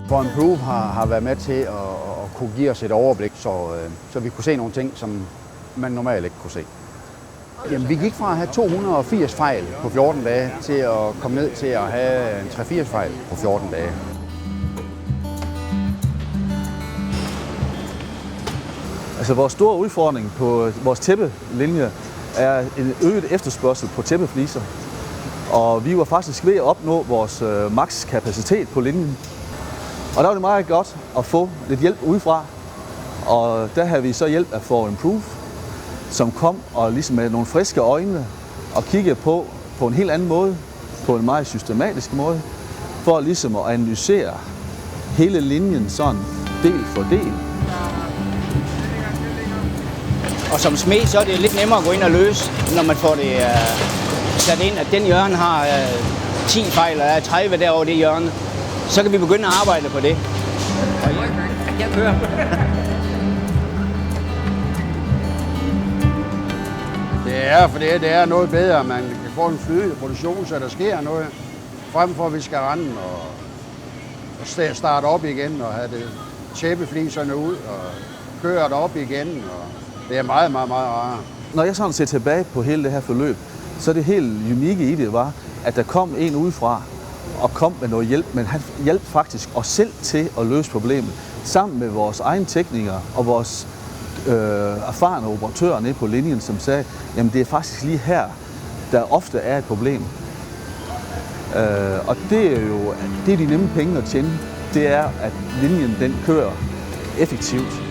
For Improve har været med til at kunne give os et overblik, så vi kunne se nogle ting, som man normalt ikke kunne se. Jamen, vi gik fra at have 280 fejl på 14 dage til at komme ned til at have en 3-4 fejl på 14 dage. Altså, vores store udfordring på vores tæppelinje er en øget efterspørgsel på tæppefliser. Og vi var faktisk ved at opnå vores maks kapacitet på linjen. Og der var det meget godt at få lidt hjælp udefra. Og der havde vi så hjælp af For Improve, som kom og ligesom med nogle friske øjne og kiggede på en helt anden måde, på en meget systematisk måde, for ligesom at analysere hele linjen sådan del for del. Og som smed, så er det lidt nemmere at gå ind og løse, når man får det sat ind, at den hjørne har 10 fejl, og der er 30 derovre det hjørne. Så kan vi begynde at arbejde på det. Og jeg kører. Det er noget bedre, man kan få en flydende produktion, så der sker noget, frem for at vi skal rende og starte op igen og have det tæppefliserne ud og køre det op igen. Og det er meget, meget, meget rarere. Når jeg sådan ser tilbage på hele det her forløb, så det helt unikke i det var, at der kom en udefra og kom med noget hjælp, men han hjalp faktisk os selv til at løse problemet, sammen med vores egne teknikere og vores erfarne operatører nede på linjen, som sagde, jamen det er faktisk lige her, der ofte er et problem. Og det er jo de nemme penge at tjene, det er, at linjen den kører effektivt.